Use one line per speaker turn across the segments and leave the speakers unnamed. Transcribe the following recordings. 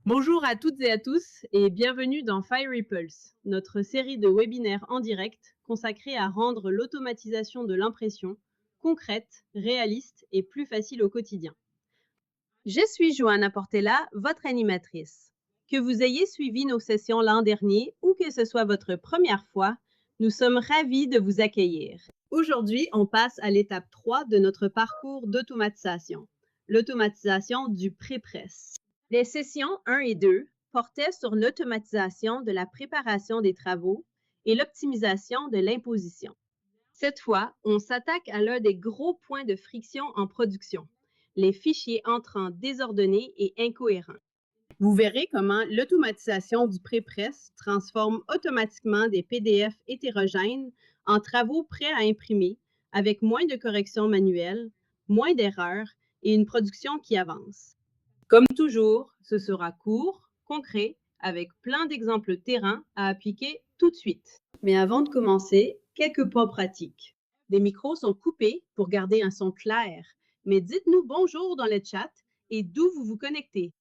Bonjour à toutes et à tous et bienvenue dans Fire Pulse, notre série de webinaires en direct consacrée à rendre l'automatisation de l'impression concrète, réaliste et plus facile au quotidien. Je suis Johanna Portella, votre animatrice. Que vous ayez suivi nos sessions l'an dernier ou que ce soit votre première fois, nous sommes ravis de vous accueillir. Aujourd'hui, on passe à l'étape 3 de notre parcours d'automatisation, l'automatisation du pré-presse. Les sessions 1 et 2 portaient sur l'automatisation de la préparation des travaux et l'optimisation de l'imposition. Cette fois, on s'attaque à l'un des gros points de friction en production, les fichiers entrants désordonnés et incohérents. Vous verrez comment l'automatisation du pré-presse transforme automatiquement des PDF hétérogènes en travaux prêts à imprimer avec moins de corrections manuelles, moins d'erreurs et une production qui avance. Comme toujours, ce sera court, concret, avec plein d'exemples terrain à appliquer tout de suite. Mais avant de commencer, quelques pas pratiques. Les micros sont coupés pour garder un son clair, mais dites-nous bonjour dans le chat et d'où vous vous connectez.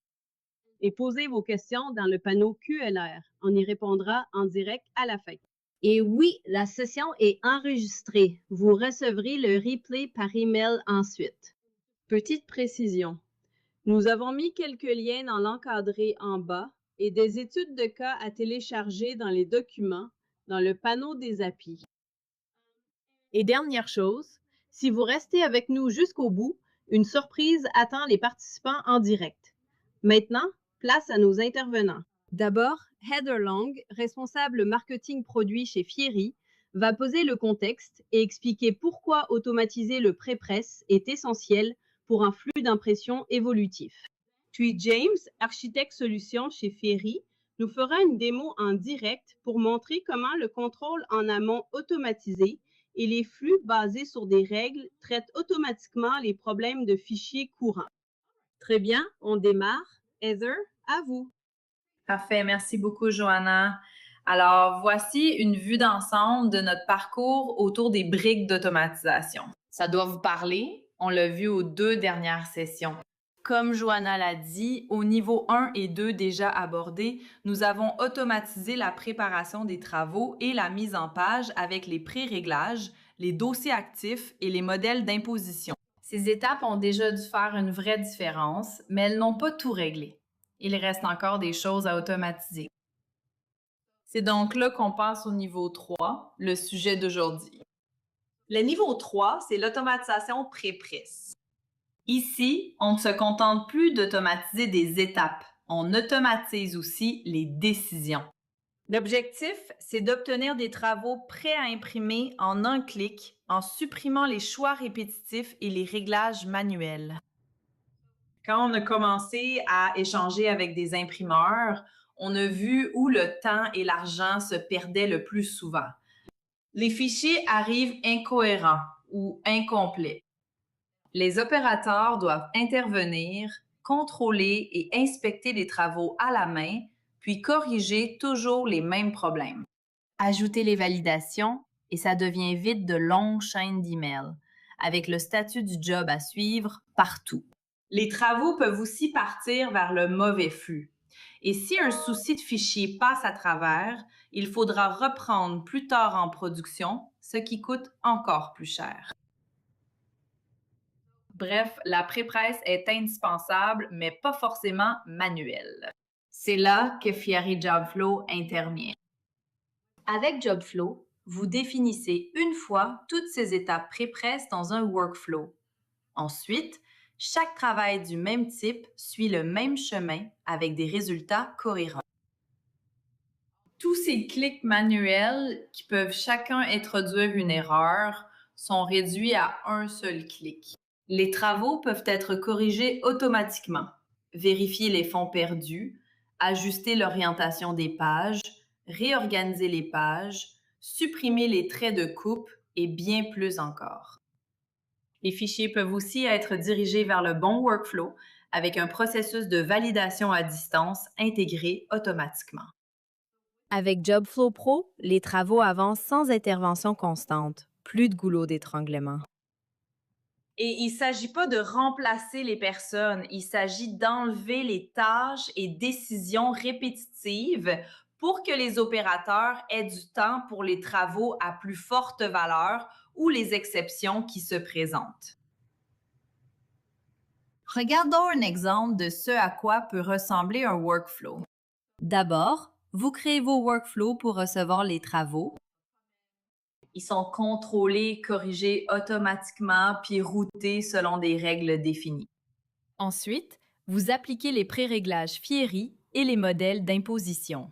Et posez vos questions dans le panneau QLR. On y répondra en direct à la fin. Et oui, la session est enregistrée. Vous recevrez le replay par email ensuite. Petite précision. Nous avons mis quelques liens dans l'encadré en bas et des études de cas à télécharger dans les documents dans le panneau des applis. Et dernière chose, si vous restez avec nous jusqu'au bout, une surprise attend les participants en direct. Maintenant, place à nos intervenants. D'abord, Heather Long, responsable marketing produit chez Fieri, va poser le contexte et expliquer pourquoi automatiser le pré-presse est essentiel pour un flux d'impression évolutif. Puis James, architecte solution chez Fieri, nous fera une démo en direct pour montrer comment le contrôle en amont automatisé et les flux basés sur des règles traitent automatiquement les problèmes de fichiers courants. Très bien, on démarre. Heather, à vous.
Parfait, merci beaucoup, Johanna. Alors, voici une vue d'ensemble de notre parcours autour des briques d'automatisation. Ça doit vous parler, on l'a vu aux 2 dernières sessions. Comme Johanna l'a dit, au niveau 1 et 2 déjà abordés, nous avons automatisé la préparation des travaux et la mise en page avec les pré-réglages, les dossiers actifs et les modèles d'imposition. Ces étapes ont déjà dû faire une vraie différence, mais elles n'ont pas tout réglé. Il reste encore des choses à automatiser. C'est donc là qu'on passe au niveau 3, le sujet d'aujourd'hui.
Le niveau 3, c'est l'automatisation pré-presse.
Ici, on ne se contente plus d'automatiser des étapes, on automatise aussi les décisions. L'objectif, c'est d'obtenir des travaux prêts à imprimer en un clic en supprimant les choix répétitifs et les réglages manuels. Quand on a commencé à échanger avec des imprimeurs, on a vu où le temps et l'argent se perdaient le plus souvent. Les fichiers arrivent incohérents ou incomplets. Les opérateurs doivent intervenir, contrôler et inspecter les travaux à la main, puis corriger toujours les mêmes problèmes. Ajouter les validations et ça devient vite de longues chaînes d'emails, avec le statut du job à suivre partout. Les travaux peuvent aussi partir vers le mauvais flux. Et si un souci de fichier passe à travers, il faudra reprendre plus tard en production, ce qui coûte encore plus cher. Bref, la pré-presse est indispensable, mais pas forcément manuelle. C'est là que Fieri Jobflow intervient. Avec Jobflow, vous définissez une fois toutes ces étapes pré-presse dans un workflow. Ensuite, chaque travail du même type suit le même chemin avec des résultats cohérents. Tous ces clics manuels qui peuvent chacun introduire une erreur sont réduits à un seul clic. Les travaux peuvent être corrigés automatiquement, vérifier les fonds perdus, ajuster l'orientation des pages, réorganiser les pages, supprimer les traits de coupe et bien plus encore. Les fichiers peuvent aussi être dirigés vers le bon workflow avec un processus de validation à distance intégré automatiquement.
Avec Jobflow Pro, les travaux avancent sans intervention constante. Plus de goulot d'étranglement.
Et il ne s'agit pas de remplacer les personnes, il s'agit d'enlever les tâches et décisions répétitives pour que les opérateurs aient du temps pour les travaux à plus forte valeur ou les exceptions qui se présentent. Regardons un exemple de ce à quoi peut ressembler un workflow.
D'abord, vous créez vos workflows pour recevoir les travaux.
Ils sont contrôlés, corrigés automatiquement, puis routés selon des règles définies.
Ensuite, vous appliquez les pré-réglages FIERI et les modèles d'imposition.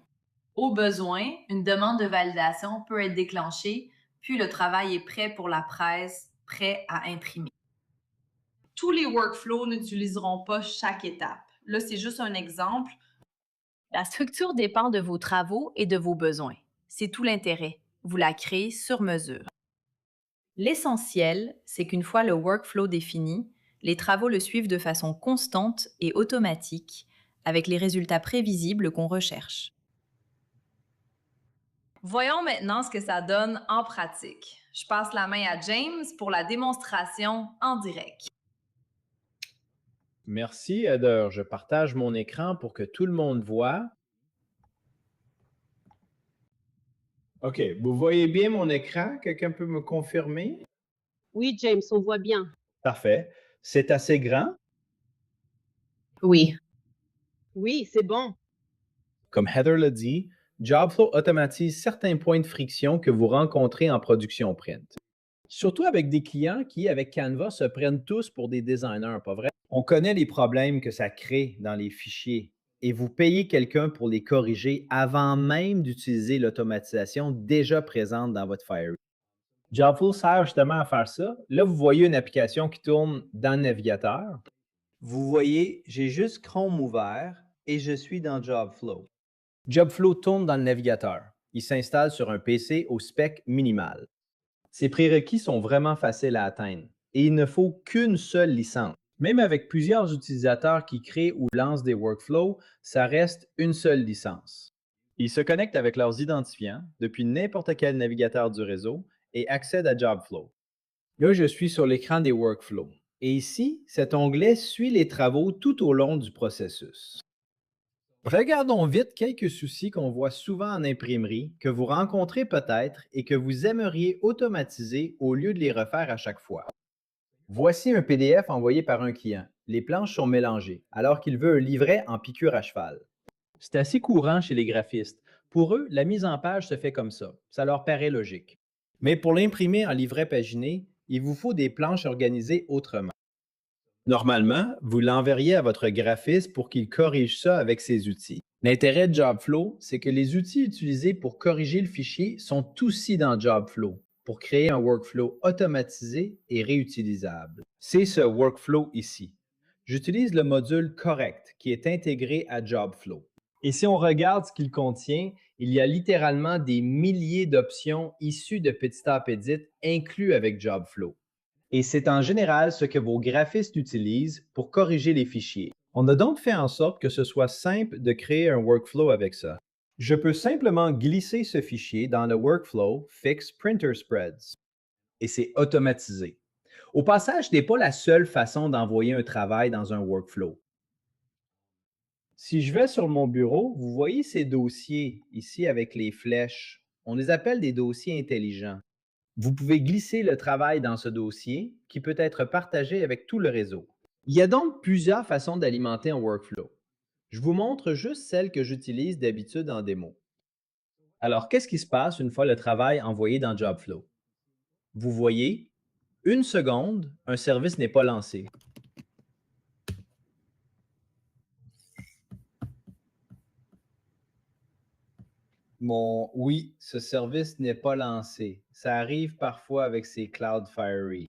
Au besoin, une demande de validation peut être déclenchée, puis le travail est prêt pour la presse, prêt à imprimer. Tous les workflows n'utiliseront pas chaque étape. Là, c'est juste un exemple.
La structure dépend de vos travaux et de vos besoins. C'est tout l'intérêt. Vous la créez sur mesure. L'essentiel, c'est qu'une fois le workflow défini, les travaux le suivent de façon constante et automatique, avec les résultats prévisibles qu'on recherche.
Voyons maintenant ce que ça donne en pratique. Je passe la main à James pour la démonstration en direct.
Merci, Heather. Je partage mon écran pour que tout le monde voit. OK, vous voyez bien mon écran? Quelqu'un peut me confirmer?
Oui, James, on voit bien.
Parfait. C'est assez grand?
Oui.
Oui, c'est bon.
Comme Heather l'a dit, JobFlow automatise certains points de friction que vous rencontrez en production print. Surtout avec des clients qui, avec Canva, se prennent tous pour des designers, pas vrai? On connaît les problèmes que ça crée dans les fichiers et vous payez quelqu'un pour les corriger avant même d'utiliser l'automatisation déjà présente dans votre Fiery. JobFlow sert justement à faire ça. Là, vous voyez une application qui tourne dans le navigateur. Vous voyez, j'ai juste Chrome ouvert et je suis dans JobFlow. JobFlow tourne dans le navigateur. Il s'installe sur un PC au spec minimal. Ces prérequis sont vraiment faciles à atteindre et il ne faut qu'une seule licence. Même avec plusieurs utilisateurs qui créent ou lancent des workflows, ça reste une seule licence. Ils se connectent avec leurs identifiants depuis n'importe quel navigateur du réseau et accèdent à JobFlow. Là, je suis sur l'écran des workflows. Et ici, cet onglet suit les travaux tout au long du processus. Regardons vite quelques soucis qu'on voit souvent en imprimerie, que vous rencontrez peut-être et que vous aimeriez automatiser au lieu de les refaire à chaque fois. Voici un PDF envoyé par un client. Les planches sont mélangées, alors qu'il veut un livret en piqûre à cheval. C'est assez courant chez les graphistes. Pour eux, la mise en page se fait comme ça. Ça leur paraît logique. Mais pour l'imprimer en livret paginé, il vous faut des planches organisées autrement. Normalement, vous l'enverriez à votre graphiste pour qu'il corrige ça avec ses outils. L'intérêt de JobFlow, c'est que les outils utilisés pour corriger le fichier sont aussi dans JobFlow pour créer un workflow automatisé et réutilisable. C'est ce workflow ici. J'utilise le module Correct qui est intégré à JobFlow. Et si on regarde ce qu'il contient, il y a littéralement des milliers d'options issues de Pitsstop Edit inclus avec JobFlow. Et c'est en général ce que vos graphistes utilisent pour corriger les fichiers. On a donc fait en sorte que ce soit simple de créer un workflow avec ça. Je peux simplement glisser ce fichier dans le workflow Fix Printer Spreads. Et c'est automatisé. Au passage, ce n'est pas la seule façon d'envoyer un travail dans un workflow. Si je vais sur mon bureau, vous voyez ces dossiers ici avec les flèches. On les appelle des dossiers intelligents. Vous pouvez glisser le travail dans ce dossier qui peut être partagé avec tout le réseau. Il y a donc plusieurs façons d'alimenter un workflow. Je vous montre juste celle que j'utilise d'habitude en démo. Alors, qu'est-ce qui se passe une fois le travail envoyé dans JobFlow? Vous voyez, 1 seconde, un service n'est pas lancé. Oui, ce service n'est pas lancé. Ça arrive parfois avec ces Cloud Fiery.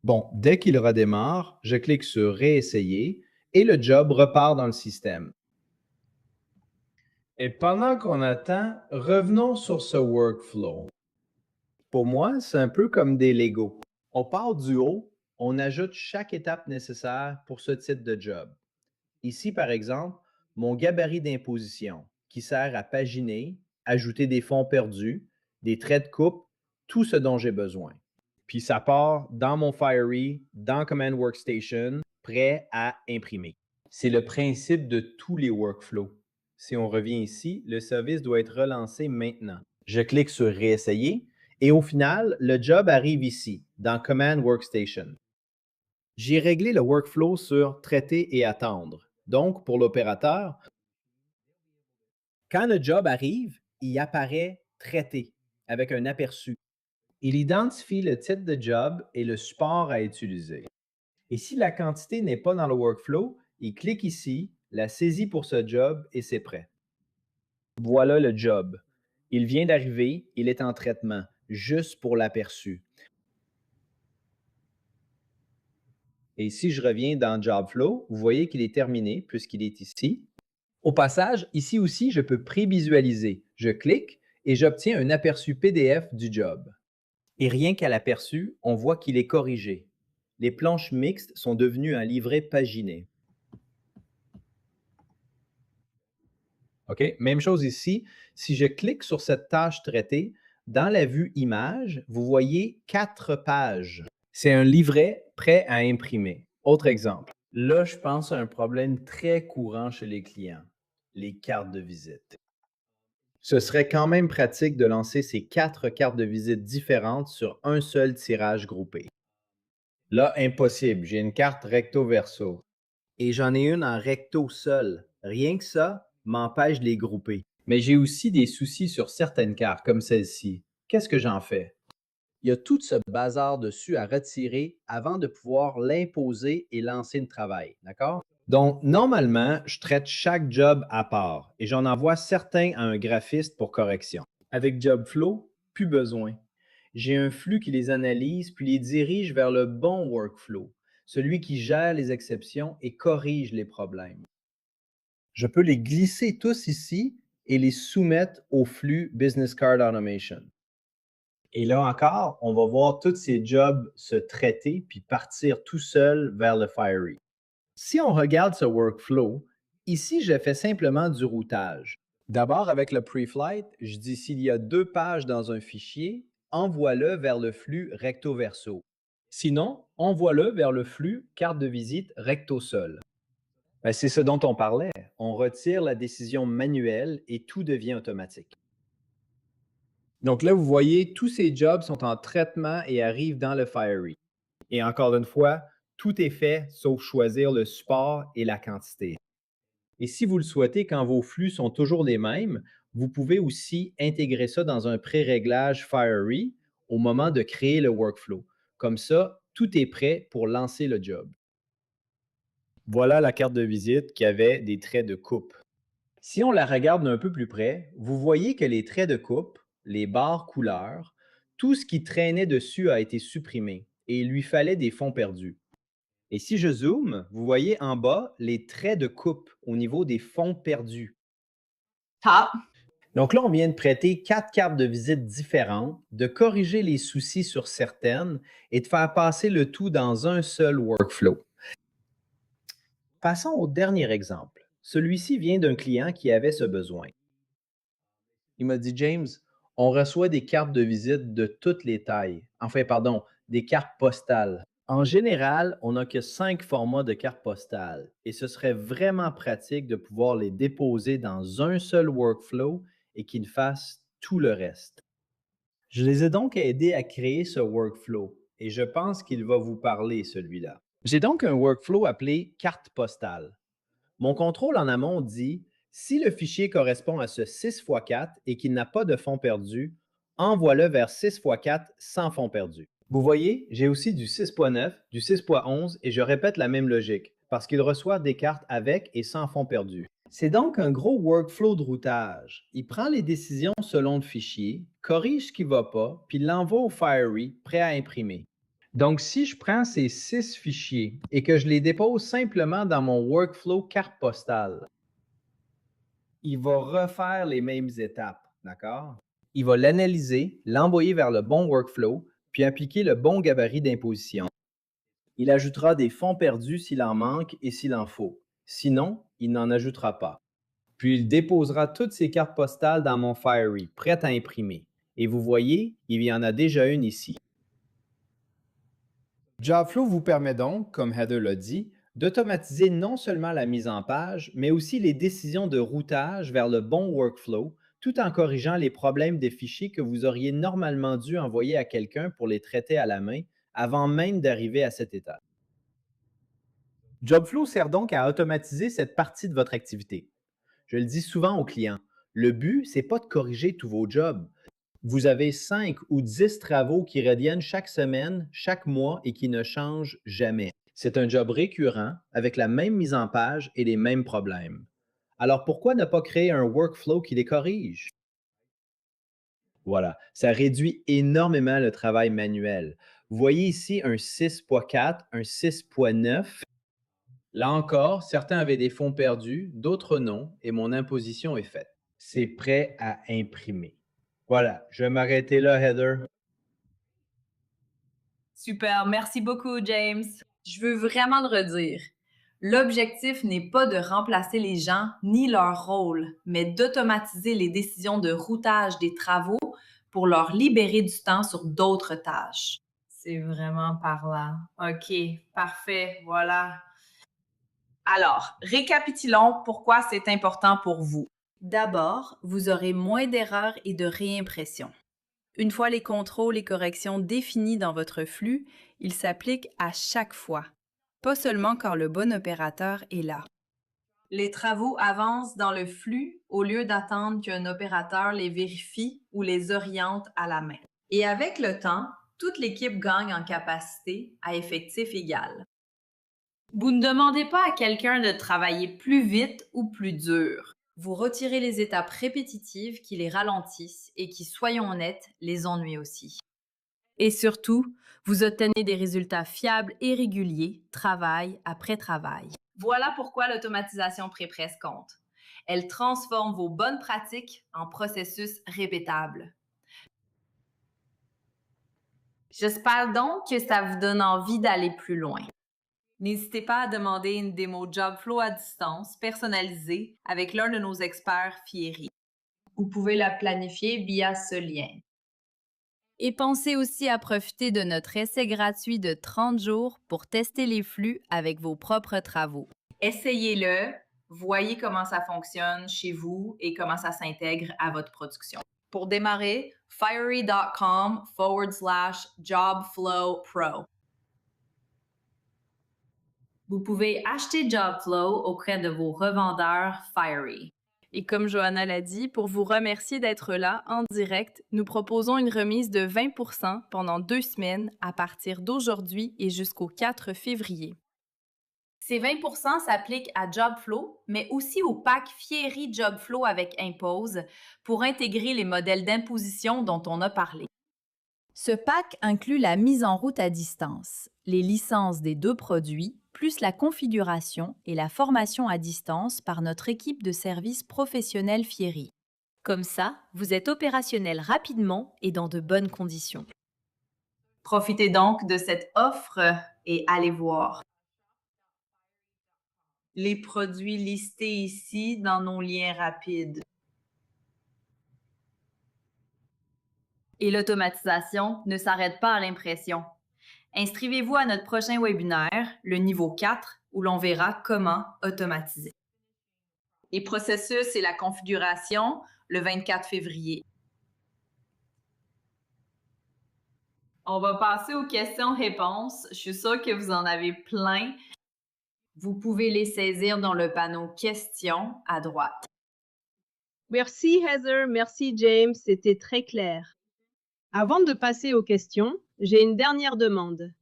Bon, dès qu'il redémarre, je clique sur Réessayer et le job repart dans le système. Et pendant qu'on attend, revenons sur ce workflow. Pour moi, c'est un peu comme des Legos. On part du haut, on ajoute chaque étape nécessaire pour ce type de job. Ici, par exemple, mon gabarit d'imposition qui sert à paginer, ajouter des fonds perdus, des traits de coupe, tout ce dont j'ai besoin. Puis ça part dans mon Fiery, dans Command Workstation, prêt à imprimer. C'est le principe de tous les workflows. Si on revient ici, le service doit être relancé maintenant. Je clique sur Réessayer et au final, le job arrive ici, dans Command Workstation. J'ai réglé le workflow sur Traiter et attendre. Donc, pour l'opérateur, quand le job arrive, il apparaît Traité avec un aperçu. Il identifie le titre de job et le support à utiliser. Et si la quantité n'est pas dans le workflow, il clique ici, la saisit pour ce job et c'est prêt. Voilà le job. Il vient d'arriver, il est en traitement, juste pour l'aperçu. Et si je reviens dans Jobflow, vous voyez qu'il est terminé puisqu'il est ici. Au passage, ici aussi, je peux prévisualiser. Je clique et j'obtiens un aperçu PDF du job. Et rien qu'à l'aperçu, on voit qu'il est corrigé. Les planches mixtes sont devenues un livret paginé. OK, même chose ici. Si je clique sur cette tâche traitée, dans la vue image, vous voyez 4 pages. C'est un livret prêt à imprimer. Autre exemple. Là, je pense à un problème très courant chez les clients, les cartes de visite. Ce serait quand même pratique de lancer ces 4 cartes de visite différentes sur un seul tirage groupé. Là, impossible. J'ai une carte recto-verso. Et j'en ai une en recto seul. Rien que ça m'empêche de les grouper. Mais j'ai aussi des soucis sur certaines cartes, comme celle-ci. Qu'est-ce que j'en fais? Il y a tout ce bazar dessus à retirer avant de pouvoir l'imposer et lancer le travail. D'accord? Donc, normalement, je traite chaque job à part et j'en envoie certains à un graphiste pour correction. Avec Jobflow, plus besoin. J'ai un flux qui les analyse puis les dirige vers le bon workflow, celui qui gère les exceptions et corrige les problèmes. Je peux les glisser tous ici et les soumettre au flux Business Card Automation. Et là encore, on va voir tous ces jobs se traiter puis partir tout seul vers le Fiery. Si on regarde ce workflow, ici, je fais simplement du routage. D'abord, avec le pre-flight, je dis s'il y a 2 pages dans un fichier, envoie-le vers le flux recto-verso. Sinon, envoie-le vers le flux carte de visite recto-sol. Ben, c'est ce dont on parlait. On retire la décision manuelle et tout devient automatique. Donc là, vous voyez, tous ces jobs sont en traitement et arrivent dans le Fiery. Et encore une fois, tout est fait sauf choisir le support et la quantité. Et si vous le souhaitez, quand vos flux sont toujours les mêmes, vous pouvez aussi intégrer ça dans un pré-réglage Fiery au moment de créer le workflow. Comme ça, tout est prêt pour lancer le job. Voilà la carte de visite qui avait des traits de coupe. Si on la regarde d'un peu plus près, vous voyez que les traits de coupe, les barres couleurs, tout ce qui traînait dessus a été supprimé et il lui fallait des fonds perdus. Et si je zoome, vous voyez en bas les traits de coupe au niveau des fonds perdus.
Top.
Donc là, on vient de prêter 4 cartes de visite différentes, de corriger les soucis sur certaines et de faire passer le tout dans un seul workflow. Passons au dernier exemple. Celui-ci vient d'un client qui avait ce besoin. Il m'a dit, James, on reçoit des cartes de visite de toutes les tailles. Enfin, pardon, des cartes postales. En général, on n'a que 5 formats de cartes postales et ce serait vraiment pratique de pouvoir les déposer dans un seul workflow et qu'ils fassent tout le reste. Je les ai donc aidés à créer ce workflow et je pense qu'il va vous parler, celui-là. J'ai donc un workflow appelé carte postale. Mon contrôle en amont dit si le fichier correspond à ce 6x4 et qu'il n'a pas de fonds perdus, envoie-le vers 6x4 sans fonds perdus. Vous voyez, j'ai aussi du 6.9, du 6.11 et je répète la même logique parce qu'il reçoit des cartes avec et sans fonds perdus. C'est donc un gros workflow de routage. Il prend les décisions selon le fichier, corrige ce qui ne va pas, puis l'envoie au Fiery prêt à imprimer. Donc, si je prends ces 6 fichiers et que je les dépose simplement dans mon workflow carte postale, il va refaire les mêmes étapes, d'accord? Il va l'analyser, l'envoyer vers le bon workflow, puis appliquer le bon gabarit d'imposition. Il ajoutera des fonds perdus s'il en manque et s'il en faut. Sinon, il n'en ajoutera pas. Puis il déposera toutes ces cartes postales dans mon Fiery, prêtes à imprimer. Et vous voyez, il y en a déjà une ici. Jobflow vous permet donc, comme Heather l'a dit, d'automatiser non seulement la mise en page, mais aussi les décisions de routage vers le bon workflow, tout en corrigeant les problèmes des fichiers que vous auriez normalement dû envoyer à quelqu'un pour les traiter à la main avant même d'arriver à cette étape. Jobflow sert donc à automatiser cette partie de votre activité. Je le dis souvent aux clients, le but, ce n'est pas de corriger tous vos jobs. Vous avez 5 ou 10 travaux qui reviennent chaque semaine, chaque mois et qui ne changent jamais. C'est un job récurrent avec la même mise en page et les mêmes problèmes. Alors pourquoi ne pas créer un workflow qui les corrige? Voilà, ça réduit énormément le travail manuel. Vous voyez ici un 6.4, un 6.9. Là encore, certains avaient des fonds perdus, d'autres non, et mon imposition est faite. C'est prêt à imprimer. Voilà, je vais m'arrêter là, Heather.
Super, merci beaucoup, James. Je veux vraiment le redire. L'objectif n'est pas de remplacer les gens ni leur rôle, mais d'automatiser les décisions de routage des travaux pour leur libérer du temps sur d'autres tâches. C'est vraiment parlant. OK, parfait, voilà. Alors, récapitulons pourquoi c'est important pour vous. D'abord, vous aurez moins d'erreurs et de réimpressions. Une fois les contrôles et corrections définis dans votre flux, ils s'appliquent à chaque fois, pas seulement quand le bon opérateur est là. Les travaux avancent dans le flux au lieu d'attendre qu'un opérateur les vérifie ou les oriente à la main. Et avec le temps, toute l'équipe gagne en capacité à effectif égal. Vous ne demandez pas à quelqu'un de travailler plus vite ou plus dur. Vous retirez les étapes répétitives qui les ralentissent et qui, soyons honnêtes, les ennuient aussi. Et surtout, vous obtenez des résultats fiables et réguliers, travail après travail. Voilà pourquoi l'automatisation pré-presse compte. Elle transforme vos bonnes pratiques en processus répétables. J'espère donc que ça vous donne envie d'aller plus loin. N'hésitez pas à demander une démo Jobflow à distance personnalisée avec l'un de nos experts Fieri. Vous pouvez la planifier via ce lien.
Et pensez aussi à profiter de notre essai gratuit de 30 jours pour tester les flux avec vos propres travaux.
Essayez-le, voyez comment ça fonctionne chez vous et comment ça s'intègre à votre production. Pour démarrer, fiery.com/jobflowpro. Vous pouvez acheter Jobflow auprès de vos revendeurs Fiery.
Et comme Johanna l'a dit, pour vous remercier d'être là en direct, nous proposons une remise de 20% pendant 2 semaines à partir d'aujourd'hui et jusqu'au 4 février.
Ces 20% s'appliquent à Jobflow, mais aussi au pack Fieri Jobflow avec Impose pour intégrer les modèles d'imposition dont on a parlé.
Ce pack inclut la mise en route à distance, les licences des 2 produits, plus la configuration et la formation à distance par notre équipe de services professionnels Fieri. Comme ça, vous êtes opérationnel rapidement et dans de bonnes conditions.
Profitez donc de cette offre et allez voir les produits listés ici dans nos liens rapides. Et l'automatisation ne s'arrête pas à l'impression. Inscrivez-vous à notre prochain webinaire, le niveau 4, où l'on verra comment automatiser. Les processus et la configuration, le 24 février. On va passer aux questions-réponses. Je suis sûre que vous en avez plein. Vous pouvez les saisir dans le panneau questions à droite.
Merci Heather, merci James, c'était très clair. Avant de passer aux questions, j'ai une dernière demande.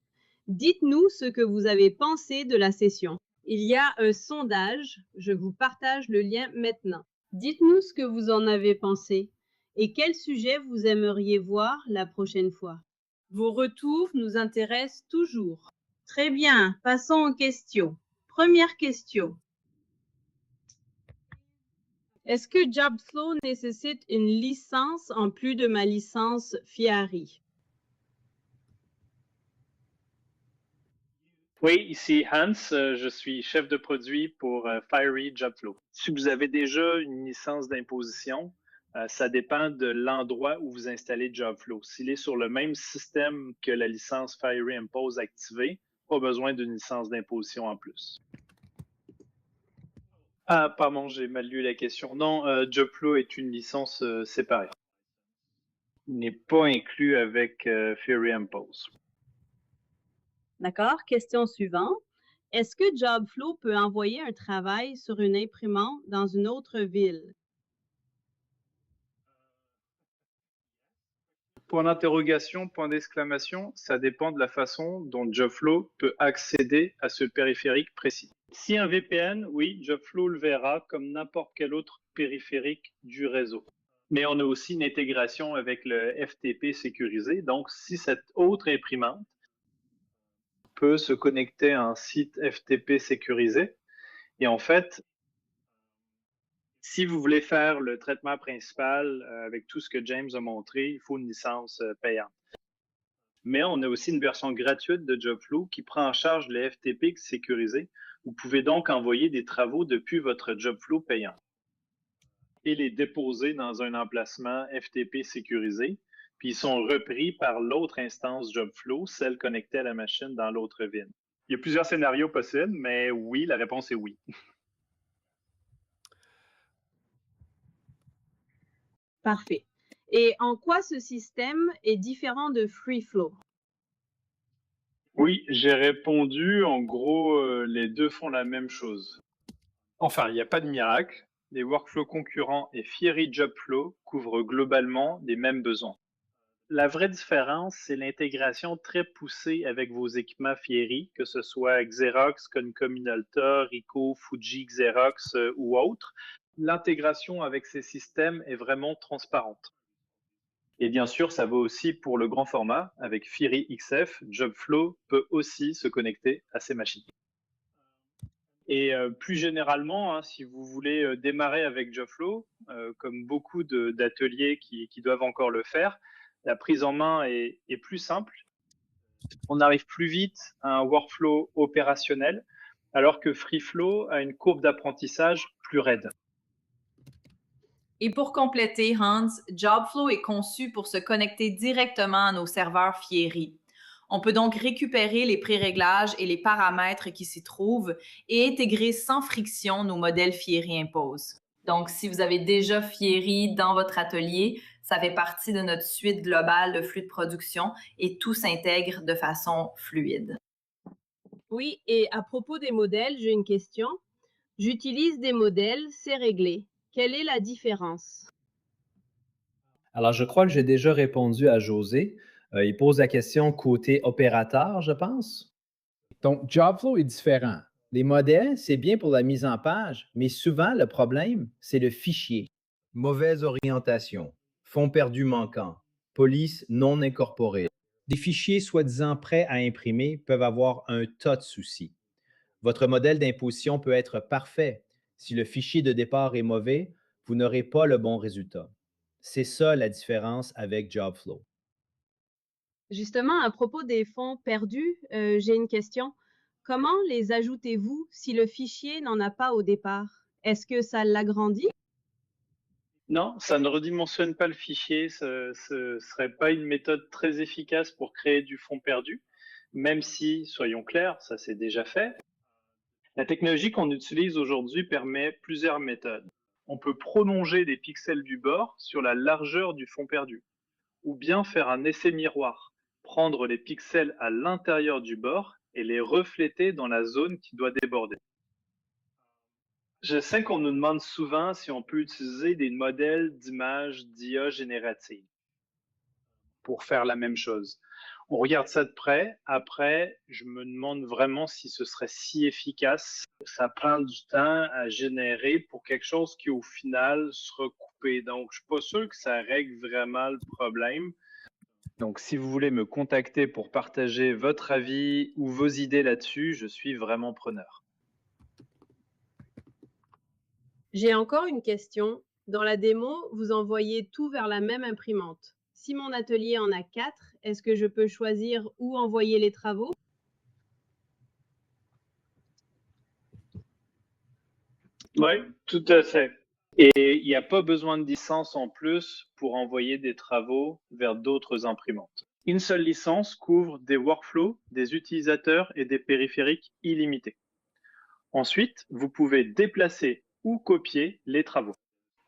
Dites-nous ce que vous avez pensé de la session. Il y a un sondage, je vous partage le lien maintenant. Dites-nous ce que vous en avez pensé et quel sujet vous aimeriez voir la prochaine fois. Vos retours nous intéressent toujours. Très bien, passons aux questions. Première question. Est-ce que Jobflow nécessite une licence en plus de ma licence Fieri?
Oui, ici Hans, je suis chef de produit pour Fiery Jobflow. Si vous avez déjà une licence d'imposition, Ça dépend de l'endroit où vous installez JobFlow. S'il est sur le même système que la licence Fiery Impose activée, pas besoin d'une licence d'imposition en plus. Ah, pardon, j'ai mal lu la question. Non, JobFlow est une licence séparée. Il n'est pas inclus avec Fiery Impose.
D'accord. Question suivante. Est-ce que JobFlow peut envoyer un travail sur une imprimante dans une autre ville?
Point d'interrogation, point d'exclamation, ça dépend de la façon dont JobFlow peut accéder à ce périphérique précis. Si un VPN, oui, JobFlow le verra comme n'importe quel autre périphérique du réseau. Mais on a aussi une intégration avec le FTP sécurisé. Donc, si cette autre imprimante peut se connecter à un site FTP sécurisé, et en fait, si vous voulez faire le traitement principal avec tout ce que James a montré, il faut une licence payante. Mais on a aussi une version gratuite de JobFlow qui prend en charge les FTP sécurisés. Vous pouvez donc envoyer des travaux depuis votre JobFlow payant et les déposer dans un emplacement FTP sécurisé, puis ils sont repris par l'autre instance JobFlow, celle connectée à la machine dans l'autre ville. Il y a plusieurs scénarios possibles, mais oui, la réponse est oui.
Parfait. Et en quoi ce système est différent de FreeFlow?
Oui, j'ai répondu. En gros, les deux font la même chose. Enfin, il n'y a pas de miracle. Les workflows concurrents et Fiery JobFlow couvrent globalement les mêmes besoins. La vraie différence, c'est l'intégration très poussée avec vos équipements Fiery, que ce soit Xerox, Konica Minolta, Ricoh, Fuji, Xerox ou autres. L'intégration avec ces systèmes est vraiment transparente. Et bien sûr, ça vaut aussi pour le grand format. Avec Fiery XF, JobFlow peut aussi se connecter à ces machines. Et plus généralement, hein, si vous voulez démarrer avec JobFlow, comme beaucoup d'ateliers qui doivent encore le faire, la prise en main est plus simple. On arrive plus vite à un workflow opérationnel, alors que FreeFlow a une courbe d'apprentissage plus raide.
Et pour compléter, Hans, JobFlow est conçu pour se connecter directement à nos serveurs Fiery. On peut donc récupérer les pré-réglages et les paramètres qui s'y trouvent et intégrer sans friction nos modèles Fiery Impose. Donc, si vous avez déjà Fiery dans votre atelier, ça fait partie de notre suite globale de flux de production et tout s'intègre de façon fluide.
Oui, et à propos des modèles, j'ai une question. J'utilise des modèles, c'est réglé. Quelle est la différence?
Alors, je crois que j'ai déjà répondu à José. Il pose la question côté opérateur, je pense. Donc, JobFlow est différent. Les modèles, c'est bien pour la mise en page, mais souvent, le problème, c'est le fichier. Mauvaise orientation, fonds perdus manquants, police non incorporée. Des fichiers soi-disant prêts à imprimer peuvent avoir un tas de soucis. Votre modèle d'imposition peut être parfait. Si le fichier de départ est mauvais, vous n'aurez pas le bon résultat. C'est ça la différence avec JobFlow.
Justement, à propos des fonds perdus, j'ai une question. Comment les ajoutez-vous si le fichier n'en a pas au départ? Est-ce que ça l'agrandit?
Non, ça ne redimensionne pas le fichier. Ce serait pas une méthode très efficace pour créer du fond perdu, même si, soyons clairs, ça c'est déjà fait. La technologie qu'on utilise aujourd'hui permet plusieurs méthodes. On peut prolonger les pixels du bord sur la largeur du fond perdu, ou bien faire un essai miroir, prendre les pixels à l'intérieur du bord et les refléter dans la zone qui doit déborder. Je sais qu'on nous demande souvent si on peut utiliser des modèles d'images d'IA générative pour faire la même chose. On regarde ça de près. Après, je me demande vraiment si ce serait si efficace. Ça prend du temps à générer pour quelque chose qui, au final, sera coupé. Donc, je suis pas sûr que ça règle vraiment le problème. Donc, si vous voulez me contacter pour partager votre avis ou vos idées là-dessus, je suis vraiment preneur.
J'ai encore une question. Dans la démo, vous envoyez tout vers la même imprimante. Si mon atelier en a 4, est-ce que je peux choisir où envoyer les travaux?
Oui, tout à fait. Et il n'y a pas besoin de licence en plus pour envoyer des travaux vers d'autres imprimantes. Une seule licence couvre des workflows, des utilisateurs et des périphériques illimités. Ensuite, vous pouvez déplacer ou copier les travaux.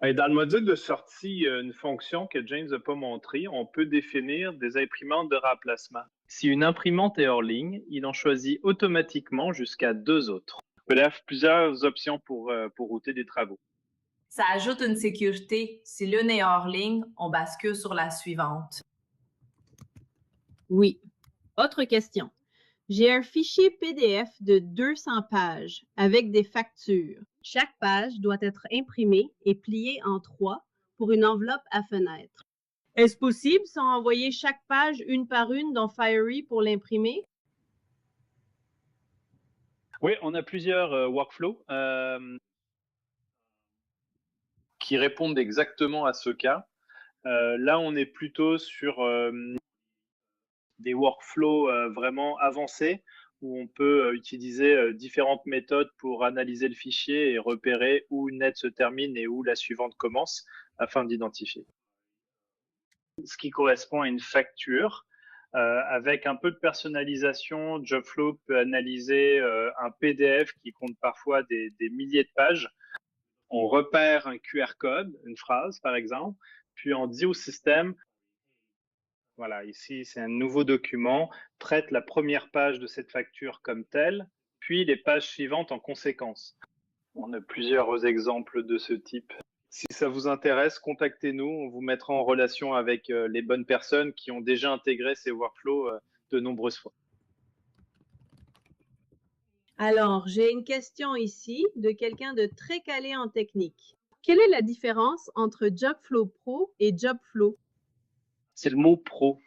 Et dans le module de sortie, il y a une fonction que James n'a pas montrée. On peut définir des imprimantes de remplacement. Si une imprimante est hors ligne, il en choisit automatiquement jusqu'à 2 autres. Vous pouvez avoir plusieurs options pour router des travaux.
Ça ajoute une sécurité. Si l'une est hors ligne, on bascule sur la suivante.
Oui. Autre question. J'ai un fichier PDF de 200 pages avec des factures. Chaque page doit être imprimée et pliée en 3 pour une enveloppe à fenêtre. Est-ce possible sans envoyer chaque page une par une dans Fiery pour l'imprimer?
Oui, on a plusieurs workflows qui répondent exactement à ce cas. Là, on est plutôt sur des workflows vraiment avancés où on peut utiliser différentes méthodes pour analyser le fichier et repérer où une aide se termine et où la suivante commence afin d'identifier. Ce qui correspond à une facture. Avec un peu de personnalisation, Jobflow peut analyser un PDF qui compte parfois des milliers de pages. On repère un QR code, une phrase par exemple, puis on dit au système, voilà, ici c'est un nouveau document, traite la première page de cette facture comme telle, puis les pages suivantes en conséquence. On a plusieurs exemples de ce type. Si ça vous intéresse, contactez-nous, on vous mettra en relation avec les bonnes personnes qui ont déjà intégré ces workflows de nombreuses fois.
Alors, j'ai une question ici de quelqu'un de très calé en technique. Quelle est la différence entre Jobflow Pro et Jobflow?
C'est le mot pro.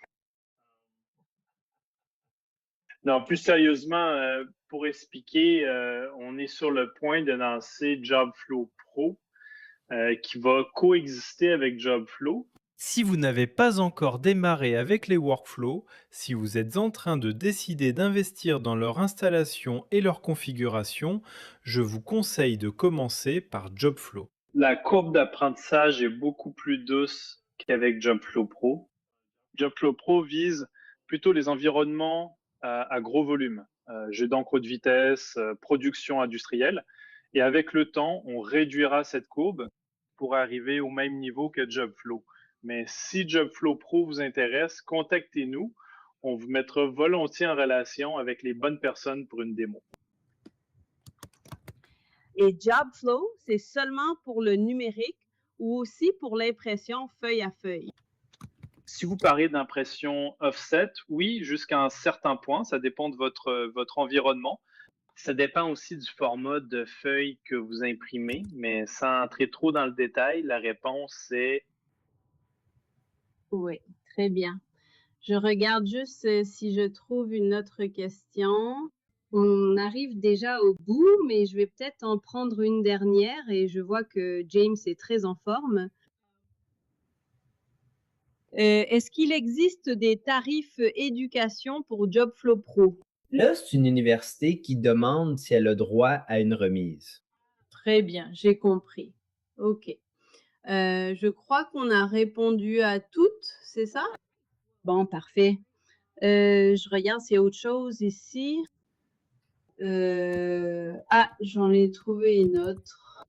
Non, plus sérieusement, pour expliquer, on est sur le point de lancer Jobflow Pro qui va coexister avec Jobflow.
Si vous n'avez pas encore démarré avec les workflows, si vous êtes en train de décider d'investir dans leur installation et leur configuration, je vous conseille de commencer par Jobflow.
La courbe d'apprentissage est beaucoup plus douce qu'avec Jobflow Pro. Jobflow Pro vise plutôt les environnements à gros volume, jeu d'encre haute vitesse, production industrielle. Et avec le temps, on réduira cette courbe pour arriver au même niveau que Jobflow. Mais si Jobflow Pro vous intéresse, contactez-nous. On vous mettra volontiers en relation avec les bonnes personnes pour une démo.
Et Jobflow, c'est seulement pour le numérique ou aussi pour l'impression feuille à feuille?
Si vous parlez d'impression offset, oui, jusqu'à un certain point, ça dépend de votre environnement. Ça dépend aussi du format de feuille que vous imprimez, mais sans entrer trop dans le détail, la réponse est
Oui, très bien. Je regarde juste si je trouve une autre question. On arrive déjà au bout, mais je vais peut-être en prendre une dernière et je vois que James est très en forme. Est-ce qu'il existe des tarifs éducation pour Jobflow Pro?
Là, c'est une université qui demande si elle a droit à une remise.
Très bien, j'ai compris. OK. Je crois qu'on a répondu à toutes, c'est ça? Bon, parfait. Je regarde s'il y a autre chose ici. Ah, j'en ai trouvé une autre.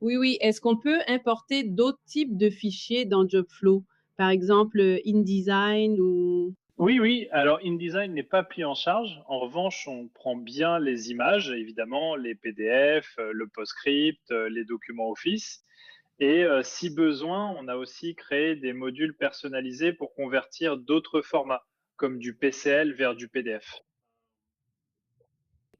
Oui, oui. Est-ce qu'on peut importer d'autres types de fichiers dans Jobflow? Par exemple, InDesign ou...
Oui. Alors, InDesign n'est pas pris en charge. En revanche, on prend bien les images, évidemment, les PDF, le PostScript, les documents Office. Et si besoin, on a aussi créé des modules personnalisés pour convertir d'autres formats, comme du PCL vers du PDF.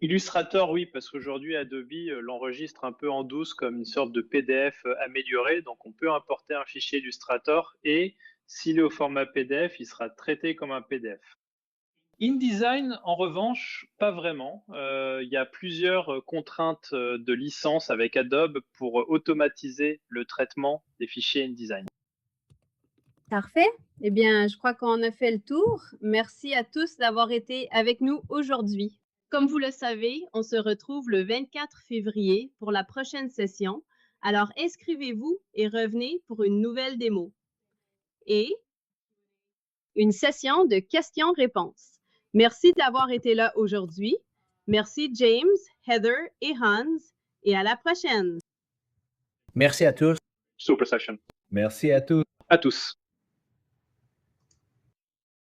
Illustrator, oui, parce qu'aujourd'hui, Adobe l'enregistre un peu en douce comme une sorte de PDF amélioré. Donc, on peut importer un fichier Illustrator et s'il est au format PDF, il sera traité comme un PDF. InDesign, en revanche, pas vraiment. Il y a plusieurs contraintes de licence avec Adobe pour automatiser le traitement des fichiers InDesign.
Parfait. Eh bien, je crois qu'on a fait le tour. Merci à tous d'avoir été avec nous aujourd'hui. Comme vous le savez, on se retrouve le 24 février pour la prochaine session Alors inscrivez-vous et revenez pour une nouvelle démo. Et une session de questions-réponses. Merci d'avoir été là aujourd'hui. Merci James, Heather et Hans, et à la prochaine.
Merci à tous.
Super session.
Merci à tous.
À tous.